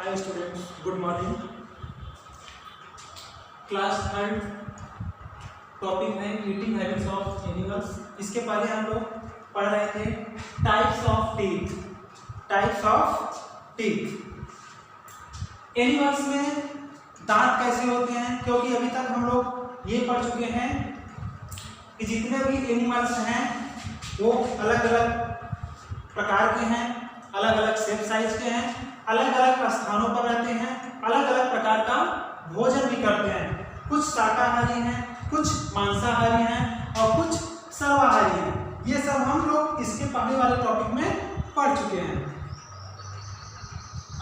Hi students, good morning. Class third topic है eating habits of animals. इसके पहले हम लोग पढ़ रहे थे types of teeth. Types of teeth animals में दांत कैसे होते हैं, क्योंकि अभी तक हम लोग ये पढ़ चुके हैं कि जितने भी एनिमल्स हैं वो अलग अलग प्रकार के हैं, अलग अलग शेप साइज के हैं, अलग अलग स्थानों पर रहते हैं, अलग अलग प्रकार का भोजन भी करते हैं। कुछ शाकाहारी हैं, कुछ मांसाहारी हैं और कुछ सर्वाहारी हैं। ये सब हम लोग इसके पहले वाले टॉपिक में पढ़ चुके हैं।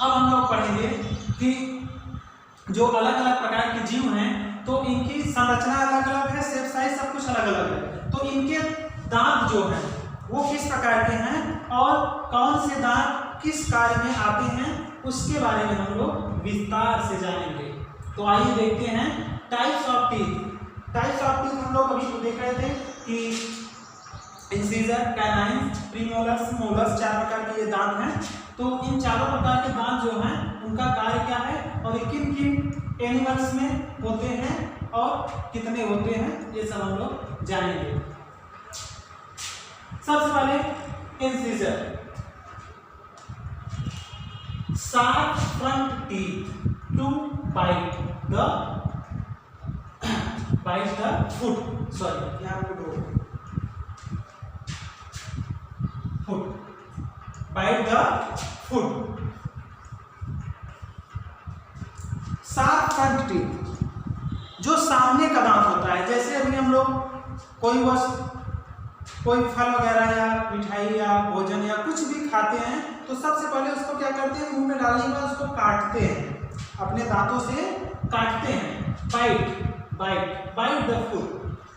अब हम लोग पढ़ेंगे कि जो अलग अलग प्रकार के जीव हैं तो इनकी संरचना अलग अलग है, शेप साइज सब कुछ अलग अलग है। तो इनके दांत जो हैं वो किस प्रकार के हैं और कौन से दांत किस कार्य में आते हैं उसके बारे में हम लोग विस्तार से जानेंगे। तो आइए देखते हैं types of teeth. Types of teeth हम लोग अभी देख रहे थे कि इंसिजर, कैनाइन्स, प्रीमोलर्स, मोलर्स, चार प्रकार के ये दांत हैं। तो इन चारों प्रकार के दांत जो हैं उनका कार्य क्या है और किन किन एनिमल्स में होते हैं और कितने होते हैं ये सब हम लोग जानेंगे। सबसे पहले incisor, sharp front teeth to bite the food. Sorry, यहाँ food, bite the food. Sharp front teeth जो सामने का दांत होता है। जैसे अभी हम लोग कोई फल वगैरह या मिठाई या भोजन या कुछ भी खाते हैं तो सबसे पहले उसको क्या करते हैं, मुंह में डालने के बाद उसको काटते हैं, अपने दांतों से काटते हैं। Bite the food.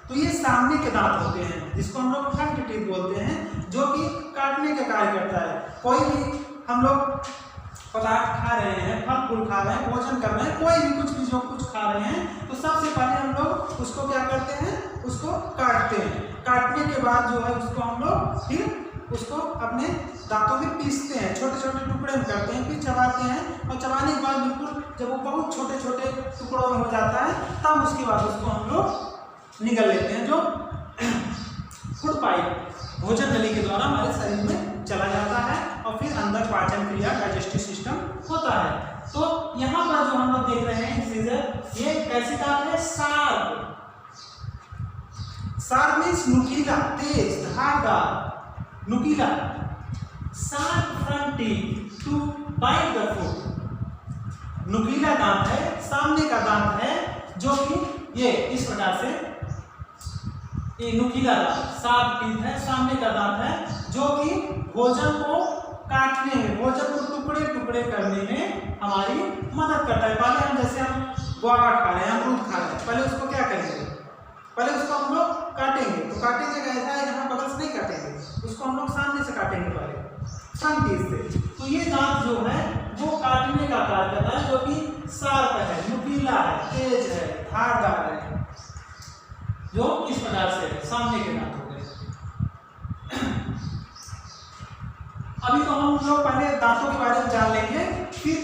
तो ये सामने के दांत होते हैं जिसको हम लोग फ्रंट टीथ बोलते हैं, जो कि काटने का कार्य करता है। कोई भी हम लोग पदार्थ खा रहे हैं, फल फूल खा रहे हैं, भोजन कर रहे हैं, कोई भी कुछ भी जो कुछ खा रहे हैं तो सबसे पहले हम लोग उसको क्या करते हैं, उसको काटते हैं। काटने के बाद जो है उसको हम लोग फिर उसको अपने दांतों में पीसते हैं, छोटे छोटे टुकड़े में करते हैं, फिर चबाते हैं और चबाने के बाद बिल्कुल जब वो बहुत छोटे छोटे टुकड़ों में हो जाता है तब उसके बाद उसको हम लोग निगल लेते हैं, जो फूड पाइप भोजन नली के द्वारा हमारे शरीर में चला जाता है और फिर अंदर पाचन क्रिया डाइजेस्टिव सिस्टम होता है। तो यहाँ पर जो हम लोग देख रहे हैं इंसिजर, ये कैसे दांत है, शार्प। शार्प मीन्स नुकीला, तेज, धारदार, नुकीला। Sharp front teeth to bite the food. नुकीला दांत है, सामने का दांत है, जो कि ये इस प्रकार से ये नुकीला दांत, शार्प टीथ है, सामने का दांत है, जो कि भोजन को काटने में, भोजन को टुकड़े टुकड़े करने में हमारी मदद करता है। पहले हम जैसे हम गुआवा खा रहे हैं, अमरूद खा रहे हैं, पहले उसको क्या करेंगे, पहले उसको हम लोग काटेंगे। तो काटेंगे ऐसा है जहाँ बगल से नहीं काटेंगे, उसको हम लोग सामने से काटेंगे पहले फ्रंट टीथ से। तो ये दांत जो है वो काटने का कार्य करता है, जो कि शार्प है, नुकीला है, तेज है, धारदार है, जो इस प्रकार से सामने के दांत हो गए। अभी तो हम लोग पहले दांतों के बारे में जान लेंगे, फिर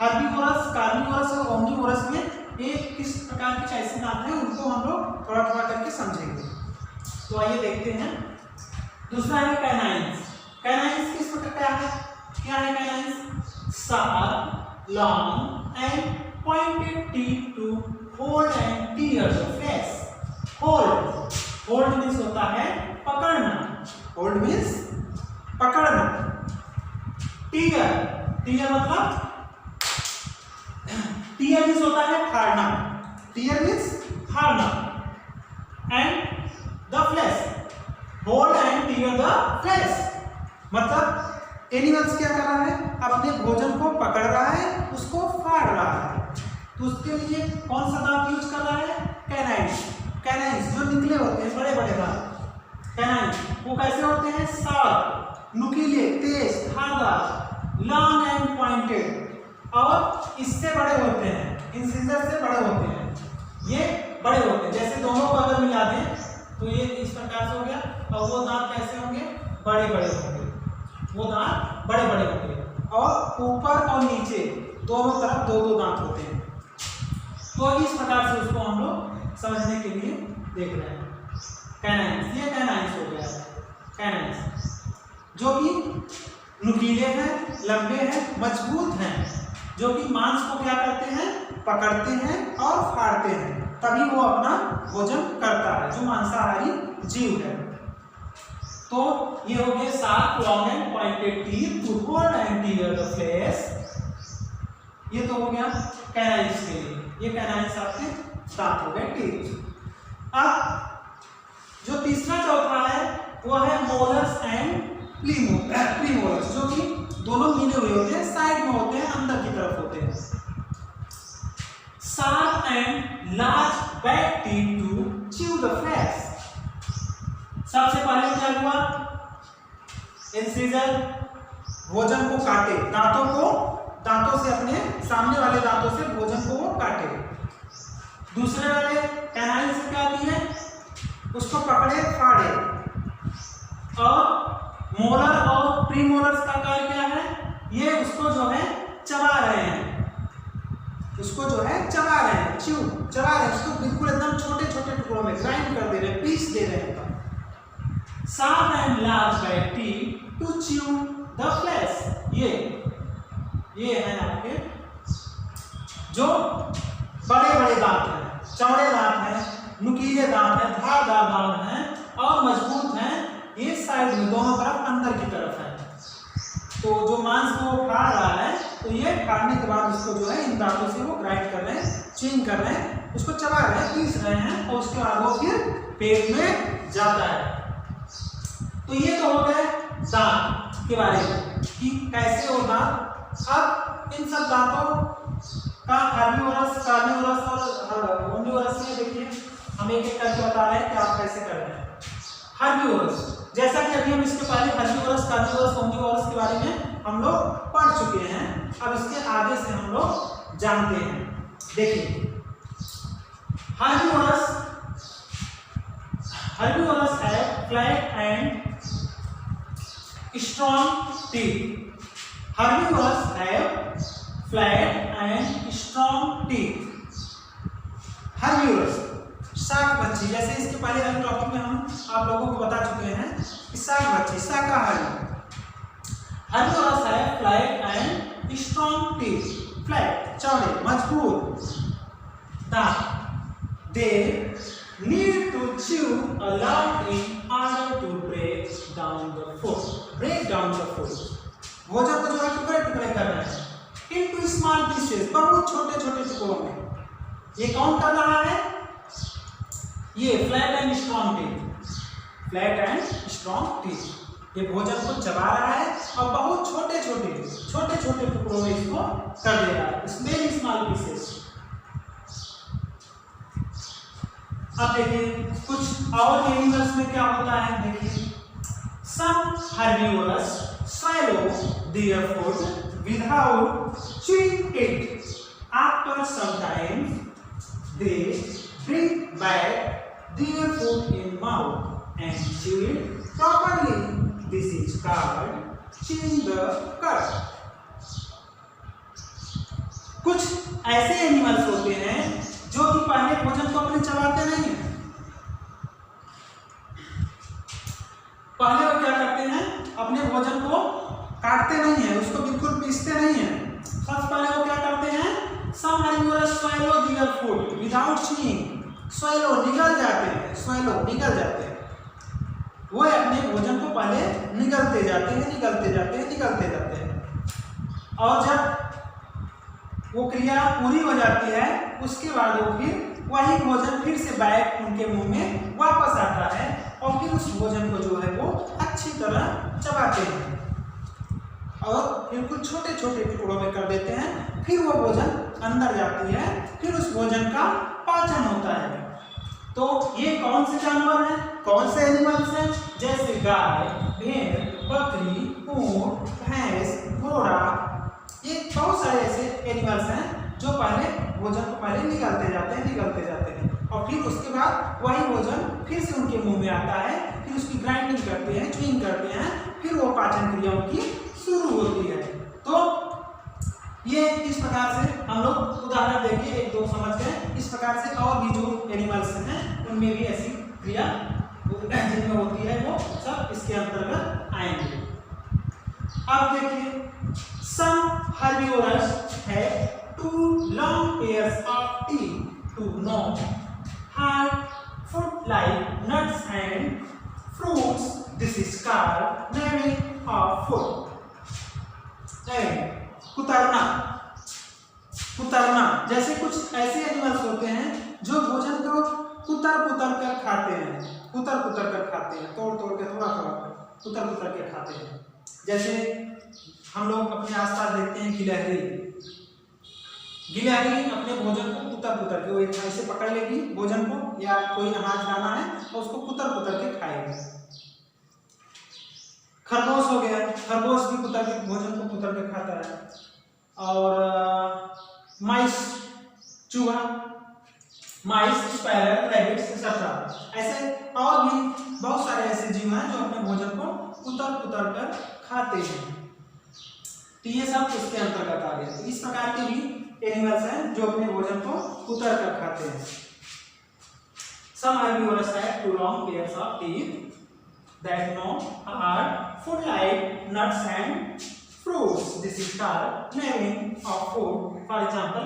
हर्बीवोरस, कार्निवोरस और ओमनीवोरस में ये किस प्रकार के ऐसे दांत हैं उनको हम लोग थोड़ा थोड़ा करके समझेंगे। तो आइए देखते हैं। दूसरा है कैनाइन्स। कैनाइन्स किस प्रकार का है, क्या है canines, sharp, long and pointed teeth to hold and tear the flesh. Hold means होता है पकड़ना, होल्ड मीन्स पकड़ना। टीयर मतलब टीयर मीन्स होता है फाड़ना, टीयर मीन्स फाड़ना। And the flesh, hold and tear the flesh मतलब एनिमल्स क्या कर रहा है, अपने भोजन को पकड़ रहा है, उसको फाड़ रहा है। तो उसके लिए कौन सा दांत यूज कर रहा है, कैनाइन्स। कैनाइन्स जो निकले होते हैं, बड़े बड़े दांत कैनाइन्स, वो कैसे होते हैं, शार्प, नुकीले, तेज, धारदार, लॉन्ग एंड पॉइंटेड, और इससे बड़े होते हैं, इंसिजर से बड़े होते हैं, ये बड़े होते हैं। जैसे दोनों को अगर मिला दें तो ये इस प्रकार से हो गया, और वो दांत कैसे होंगे, बड़े बड़े होंगे, वो दांत बड़े बड़े होंगे। और ऊपर और नीचे दोनों तरफ दो दो दांत होते हैं। तो इस प्रकार से उसको हम लोग समझने के लिए देख रहे हैं। कैनाइन्स, ये कैनाइन्स हो गया है, कैनाइन्स जो कि नुकीले हैं, लंबे हैं, मजबूत हैं, जो कि मांस को क्या करते हैं, पकड़ते हैं और फाड़ते हैं, तभी वो अपना भोजन करता है, जो मांसाहारी जीव है। तो ये हो गए 7 long and pointed teeth to hold and tear the flesh. ये तो हो गया कैनाइन्स के लिए, ये कैनाइन्स आपके दांत हो गए, टीथ। अब जो तीसरा चौथा है वो है मोलर्स एंड प्रीमोलर्स, जो कि दोनों मिले हुए होते हैं, साइड में होते हैं, अंदर की तरफ होते हैं। Sharp and large back teeth to chew the flesh. सबसे पहले क्या हुआ, इंसिजर भोजन को काटे, दांतों से अपने सामने वाले दांतों से भोजन को वो काटे। दूसरे वाले कैनाइन से क्या किए, उसको पकड़े, फाड़े। और मोलर और प्रीमोलर्स का कार्य क्या है, ये उसको जो है चबा रहे हैं, उसको जो है चबा रहे हैं, चबा रहे हैं, उसको बिल्कुल एकदम छोटे छोटे टुकड़ों में ग्राइंड कर दे रहे हैं, पीस दे रहे हैं। Sharp and large back teeth to chew the flesh. ये है आपके जो बड़े बड़े दांत हैं, चौड़े दांत हैं, नुकीले दांत हैं, धारदार दांत हैं और मजबूत हैं। ये साइड में दोनों तरफ अंदर की तरफ है। तो जो मांस को फाड़ रहा है, तो ये फाड़ने के बाद उसको जो है इन दांतों से वो ग्राइंड कर रहे हैं, च्यूइंग कर रहे हैं, उसको चबा रहे हैं, पीस रहे हैं, और उसके बाद वो फिर पेट में जाता है। तो ये तो हो गए दांत के बारे में कि कैसे वो दांत। अब इन सब दांतों का हर्बिवोरस, कार्निवोरस और ओमनिवोरस में देखिए हम एक एक करके बता रहे हैं कि आप कैसे कर रहे हैं। हर्बिवोरस, जैसा कि अभी हम इसके पहले हर्बिवोरस, कार्निवोरस, ओमनिवोरस के बारे में हम लोग पढ़ चुके हैं। अब इसके आगे से हम लोग जानते हैं। देखिए हर्बिवोरस है flat and strong teeth. Herbivores have flat and strong teeth. Herbivores शाक मच्छी, जैसे इसके पहले वाले टॉपिक में हम आप लोगों को बता चुके हैं कि शाक मच्छी शाकाहारी। Herbivores have flat and strong teeth. Flat चौड़े मजबूत दांत। They need to chew a lot in order to break down the food. भोजन को जो है टुकड़े टुकड़े कर रहे हैं into small pieces, बहुत छोटे छोटे टुकड़ों में। ये कौन कर रहा है, ये फ्लैट एंड स्ट्रॉन्ग टीथ। ये भोजन को चबा रहा है और बहुत छोटे छोटे टुकड़ों में इसको कर दे रहा है, स्मॉल पीसेस। अब देखिए कुछ और एनिमल्स में क्या होता है, देखिए some herbivores swallow their food without chewing it. After some time, they bring back their food in mouth and chew it properly. This is called chewing the cud. कुछ ऐसे एनिमल्स होते हैं जो कि पहले भोजन को अपने चबाते नहीं हैं। पहले वो क्या करते हैं, अपने भोजन को काटते नहीं है, उसको बिल्कुल पीसते नहीं है। सबसे पहले वो क्या करते हैं, some herbivores swallow their food without chewing. swallow निगल जाते हैं। वो अपने भोजन को पहले निगलते जाते हैं और जब वो क्रिया पूरी हो जाती है, उसके बाद वो फिर वही भोजन फिर से बैक उनके मुंह में वापस आता है और फिर उस भोजन को जो है वो अच्छी तरह चबाते हैं और बिल्कुल छोटे छोटे टुकड़ों में कर देते हैं। फिर वो भोजन अंदर जाती है, फिर उस भोजन का पाचन होता है। तो ये कौन से जानवर हैं, कौन से एनिमल्स हैं, जैसे गाय, भेड़, बकरी, ऊंट, भैंस, घोड़ा, ये बहुत सारे ऐसे एनिमल्स हैं जो पहले भोजन को पहले निकालते जाते हैं और फिर उसके बाद वही भोजन फिर से उनके मुंह में आता है, फिर उसकी ग्राइंडिंग करते हैं, च्यूइंग करते हैं, फिर वो पाचन क्रिया उनकी शुरू होती है। तो ये इस प्रकार से हम लोग उदाहरण देके एक दो समझ गए। इस प्रकार से और भी जो एनिमल्स हैं उनमें भी ऐसी क्रिया जिनमें होती है वो सब इसके अंतर्गत आएंगे। अब देखिए सम herbivores have 2 long pairs of teeth to gnaw hard fruit like nuts and fruits. This is called gnawing of food. कुतरना, कुतरना जैसे कुछ ऐसे एनिमल्स होते हैं जो भोजन को कुतर कुतर कर खाते हैं, कुतर कुतर कर खाते हैं, तोड़ तोड़ के थोड़ा थोड़ा कुतर कुतर के खाते हैं। जैसे हम लोग अपने आसपास देखते हैं गिलहरी, गिलहरी अपने भोजन को कुतर कुतर के, वो एक ऐसे पकड़ लेगी भोजन को या कोई अनाज दाना है और उसको कुतर कुतर के खाएगी। खरगोश हो गया, खरगोश भी कुतर के भोजन को कुतर के खाता है। और माइस, चूहा, माइस, स्पैरर, रैबिट्स एक्सेट्रा, ऐसे और भी बहुत सारे ऐसे जीव हैं जो अपने भोजन को कुतर कुतर कर खाते हैं। तो ये सब इसके अंतर्गत आ गए। इस प्रकार के भी एनिमल्स हैं जो अपने भोजन को कुतर कर खाते हैं। Some herbivores have 2 long pairs of teeth that gnaw hard food like nuts and fruits. This is called gnawing of food. For example,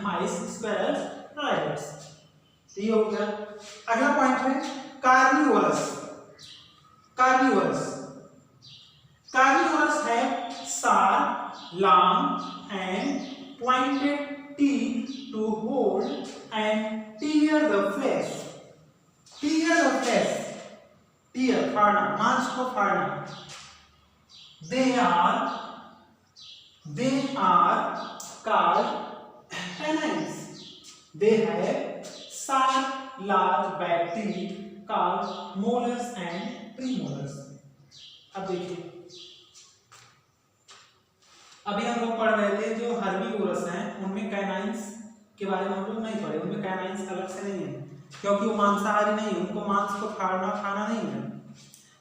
mice, squirrels, rabbits. ये हो गया। अगला पॉइंट है carnivorous. Carnivorous, carnivorous have sharp, long and pointed teeth to hold and tear the flesh. Tear the flesh. Tear, फाड़ना, मांस को फाड़ना। They are called canines. They have sharp, large back teeth called molars and premolars. अब देखिए, अभी हम लोग पढ़ रहे थे जो हर्बिवोरस हैं उनमें कैनाइंस के बारे में हम लोग नहीं पढ़े। उनमें कैनाइंस अलग से नहीं है क्योंकि वो मांसाहारी नहीं, उनको मांस को फाड़ना खाना नहीं है,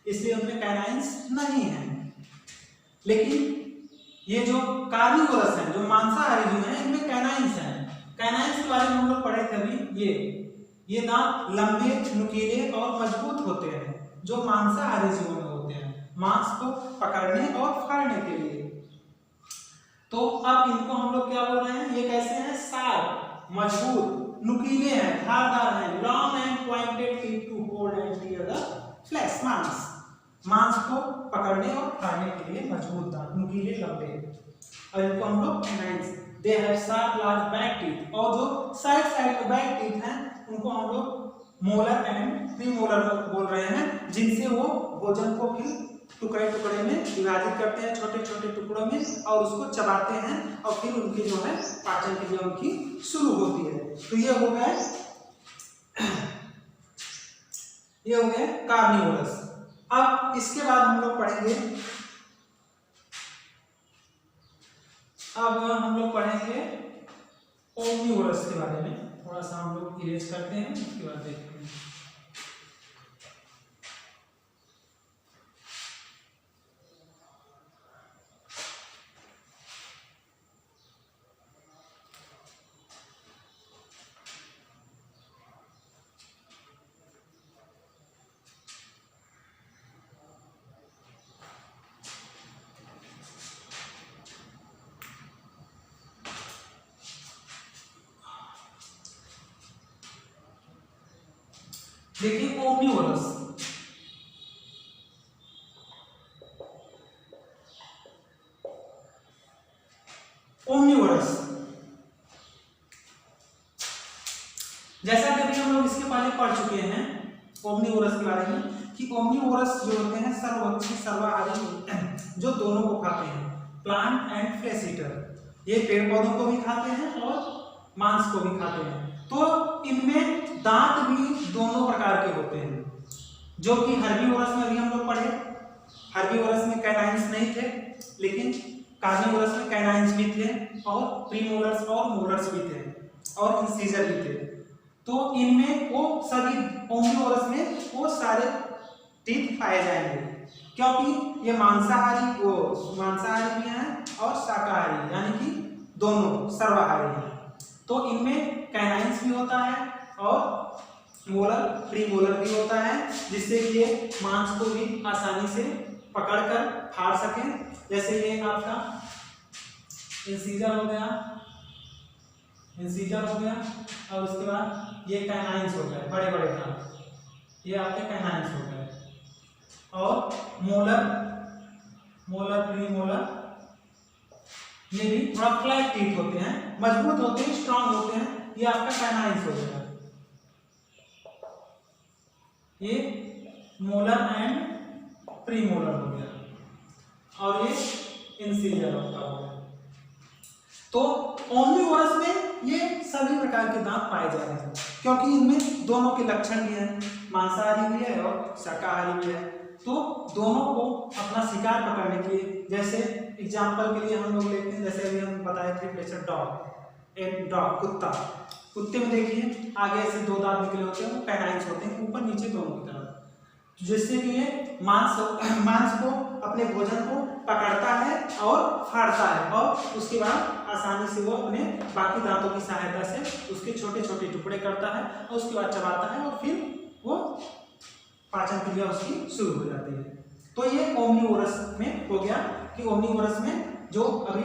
इसलिए उनमें कैनाइंस नहीं है। लेकिन ये जो कार्निवोरस हैं, जो मांसाहारी जीव हैं, इनमें कैनाइंस हैं। कैनाइंस के बारे में हम लोग पढ़े थे अभी। ये दांत लंबे, नुकीले और मजबूत होते हैं जो मांसाहारी जीवों में होते हैं, मांस को पकड़ने और फाड़ने के लिए। तो अब इनको हम लोग क्या बोल रहे हैं, ये कैसे हैं, शार्प, मजबूत, नुकीले हैं, धारदार हैं, long and pointed teeth to hold and tear the flesh, मांस को पकड़ने और खाने के लिए मजबूत दांत, नुकीले, लंबे। और इनको हम लोग canines, they have sharp large back teeth, और जो साइड के बैक टीथ हैं उनको हम लोग मोलर एंड प्रीमोलर बोल रहे हैं, जिनसे वो भोजन को फिर टुकड़े टुकड़े में विभाजित करते हैं, छोटे छोटे टुकड़ों में, और उसको चबाते हैं और फिर उनकी जो है पाचन क्रिया उनकी शुरू होती है। तो ये हो गए कार्निवोरस। अब इसके बाद हम लोग पढ़ेंगे, ओमनिवोरस के बारे में। थोड़ा सा हम लोग इरेज करते हैं, उसके बाद देखते हैं। देखिए ओमनिवोरस, जैसा कि अभी हम लोग इसके पहले पढ़ चुके हैं ओमनिवोरस के बारे में कि ओमनिवोरस जो होते हैं सर्वभक्षी, सर्वाहारी, जो दोनों को खाते हैं, प्लांट एंड फ्लेश ईटर। ये पेड़ पौधों को भी खाते हैं और मांस को भी खाते हैं। तो इनमें दांत भी दोनों प्रकार के होते हैं, जो कि हर्बिवोरस में भी हम लोग पढ़े। हर्बिवोरस में कैनाइंस नहीं थे, लेकिन कार्निवोरस में कैनाइंस भी थे और प्रीमोलर्स और मोलर्स भी थे और इंसीजर भी थे। तो इनमें वो सभी ओमनिवोरस में वो सारे टीथ पाए जाएंगे, क्योंकि ये मांसाहारी भी हैं और शाकाहारी, यानी कि सर्वाहारी हैं। तो इनमें कैनाइंस भी होता है और मोलर प्रीमोलर भी होता है, जिससे कि ये मांस को भी आसानी से पकड़कर फाड़ सकें। जैसे ये आपका इंसीजर हो गया, इंसीजर हो गया, और उसके बाद ये कैनाइंस हो गए, बड़े बड़े दांत, ये आपके कैनाइंस हो गए। और मोलर, मोलर प्रीमोलर, ये भी थोड़ा फ्लैट टीथ होते हैं, मजबूत होते हैं, स्ट्रांग होते हैं, ये आपका कैनाइंस हो गया। ये मोलर एंड प्रीमोलर हो गया, और ये इंसीजर आपका हो गया। तो ओमनीवोरस में ये सभी प्रकार के दांत पाए जा रहे हैं, क्योंकि इनमें दोनों के लक्षण भी हैं, मांसाहारी भी है और शाकाहारी भी है। तो दोनों को अपना शिकार पकड़ने के लिए, जैसे एग्जाम्पल के लिए हम लोग लेते हैं, जैसे अभी हम बताए थे प्रेशर डॉग, एक डॉग कुत्ता, कुत्ते में देखिए आगे से दो दांत निकले होते हैं, वो कैनाइंस होते हैं, ऊपर नीचे दोनों की तरफ, जिससे कि ये मांस को, अपने भोजन को पकड़ता है और फाड़ता है, और उसके बाद आसानी से वो अपने बाकी दांतों की सहायता से उसके छोटे छोटे टुकड़े करता है, और उसके बाद चबाता है, और फिर वो पाचन क्रिया उसकी शुरू हो जाती है। तो ये ओमनीवोरस में हो गया कि ओमनीवोरस में जो अभी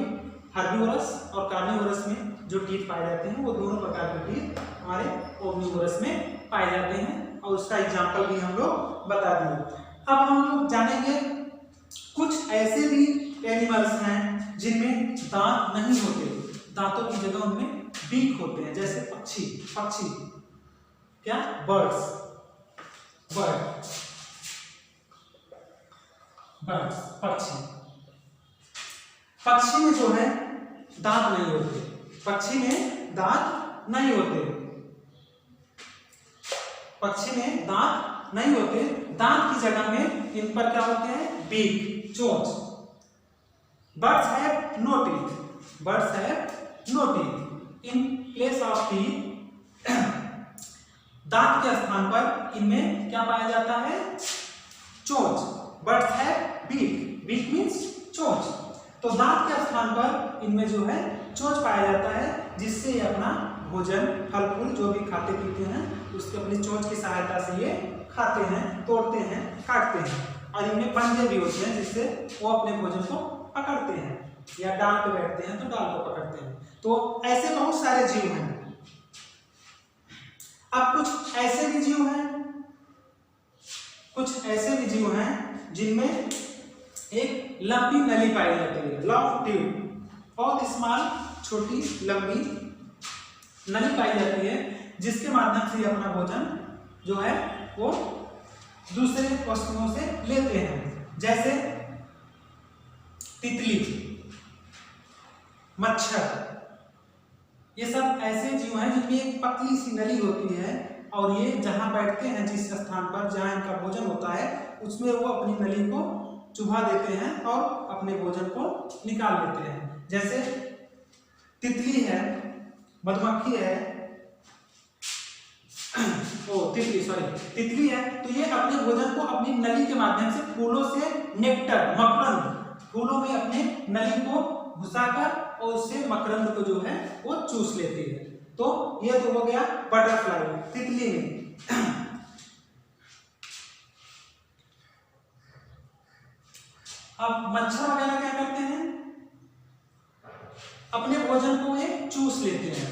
हर्बीवोरस और कार्निवोरस में जो टीथ पाए जाते हैं, वो दोनों प्रकार के टीथ हमारे ओमनीवोरस में पाए जाते हैं, और उसका एग्जाम्पल भी हम लोग बता दिए। अब हम लोग जानेंगे कुछ ऐसे भी एनिमल्स हैं जिनमें दांत नहीं होते, दांतों की जगह उनमें बीक होते हैं, जैसे पक्षी, पक्षी क्या, बर्ड्स, बर्ड, बर्ड्स, पक्षी, पक्षी में जो है दांत नहीं होते, पक्षी में दांत नहीं होते, पक्षी में दांत नहीं होते, दांत की जगह में इन पर क्या होते हैं, बीक, चोंच। Birds have no teeth, birds have no teeth, in place of teeth, दांत के स्थान पर इनमें क्या पाया जाता है, चोंच। Birds have beak, beak means चोंच, तो दांत के स्थान पर इनमें जो है चोंच पाया जाता है, जिससे ये अपना भोजन, फल फूल जो भी खाते पीते हैं, उसके अपनी चोंच की सहायता से ये खाते हैं, तोड़ते हैं, काटते हैं, और इनमें पंजे भी होते हैं, जिससे वो अपने भोजन को पकड़ते हैं, या डाल पे बैठते हैं तो डाल को पकड़ते हैं। तो ऐसे बहुत सारे जीव हैं। अब कुछ ऐसे भी जीव हैं, कुछ ऐसे भी जीव हैं जिनमें एक लंबी नली पाई जाती है, लॉन्ग ट्यूब, बहुत स्मॉल, छोटी लंबी नली पाई जाती है, जिसके माध्यम से अपना भोजन जो है वो दूसरे वस्तुओं से लेते हैं, जैसे तितली, मच्छर, ये सब ऐसे जीव हैं जिनमें एक पतली सी नली होती है, और ये जहां बैठते हैं, जिस स्थान पर जहां इनका भोजन होता है, उसमें वो अपनी नली को चुभा देते हैं और अपने भोजन को निकाल लेते हैं। जैसे तितली है, मधुमक्खी है, तितली है, तो ये अपने भोजन को अपनी नली के माध्यम से फूलों से नेक्टर, मकरंद, फूलों में अपने नली को घुसाकर और उससे मकरंद को जो है वो चूस लेती है। तो ये तो हो गया बटरफ्लाई, तितली में। अब मच्छर वगैरह क्या करते हैं, अपने भोजन को ये चूस लेते हैं,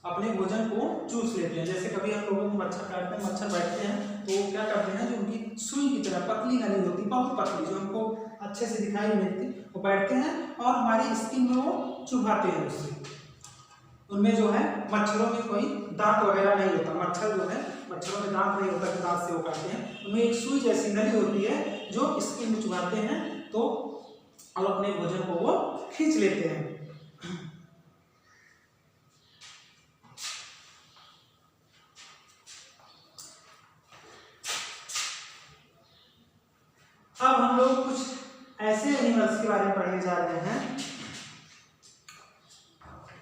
अपने भोजन को चूस लेते हैं। जैसे कभी हम लोगों को मच्छर काटते हैं, मच्छर बैठते हैं, तो वो क्या करते हैं, जो उनकी सुई की तरह पतली नली होती है, बहुत पतली, जो हमको अच्छे से दिखाई नहीं देती, वो बैठते हैं और हमारी स्किन में वो चुभाते हैं उससे। उनमें जो है मच्छरों में कोई दांत वगैरह नहीं होता, मच्छर जो है मच्छरों में दांत नहीं होता कि दांत से वो काटते हैं, उनमें एक सुई जैसी नली होती है जो स्किन में चुभाते हैं, तो और अपने भोजन को वो खींच लेते हैं। अब हम लोग कुछ ऐसे एनिमल्स के बारे में पढ़ने जा रहे हैं।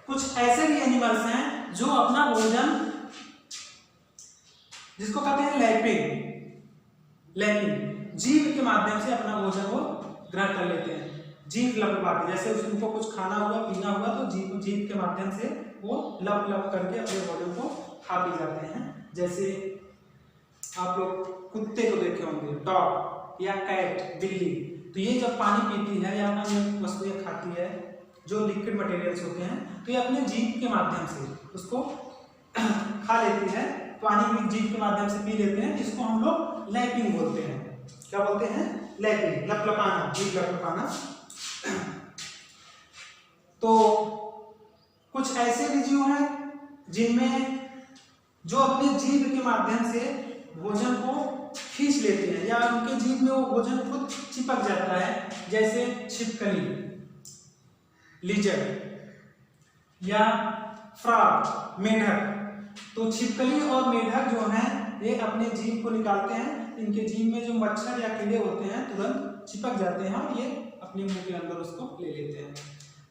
कुछ ऐसे भी एनिमल्स हैं जो अपना भोजन, जिसको कहते हैं लैपिंग, लैपिंग, जीभ के माध्यम से अपना भोजन को ग्रहण कर लेते हैं। जीभ लपलपा के, जैसे उनको कुछ खाना हुआ पीना हुआ तो जीभ के माध्यम से वो लप लप करके अपने भोजन को खा पी जाते हैं। जैसे आप लोग कुत्ते को देखे होंगे, डॉग या कैट, बिल्ली, तो ये जब पानी पीती है या अन्य वस्तुएं खाती है जो लिक्विड मटेरियल्स होते हैं, तो ये अपने जीभ के माध्यम से उसको खा लेती है, पानी भी जीभ के माध्यम से पी लेते हैं, जिसको हम लोग लैपिंग बोलते हैं। क्या बोलते हैं? लैपिंग, लपलपाना, जीभ लपलपाना। तो कुछ ऐसे भी जीव हैं जिनमें जो अपने जीभ के माध्यम से भोजन को खींच लेते हैं या उनके जीभ में वो भोजन खुद चिपक जाता है, जैसे छिपकली, लिजर्ड या फ्रॉग, मेंढक। तो छिपकली और मेंढक जो हैं ये अपने जीभ को निकालते हैं, इनके जीभ में जो मच्छर या कीड़े होते हैं तुरंत चिपक जाते हैं और ये अपने मुंह के अंदर उसको ले लेते हैं।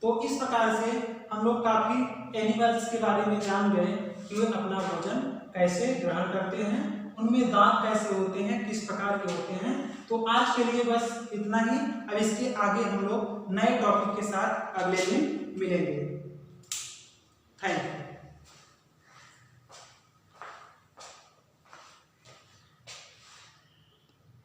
तो इस प्रकार से हम लोग काफी एनिमल्स के बारे में जान गए कि वे अपना भोजन कैसे ग्रहण करते हैं, उनमें दांत कैसे होते हैं, किस प्रकार के होते हैं। तो आज के लिए बस इतना ही। अब इसके आगे हम लोग नए टॉपिक के साथ अगले दिन मिलेंगे। Thank you.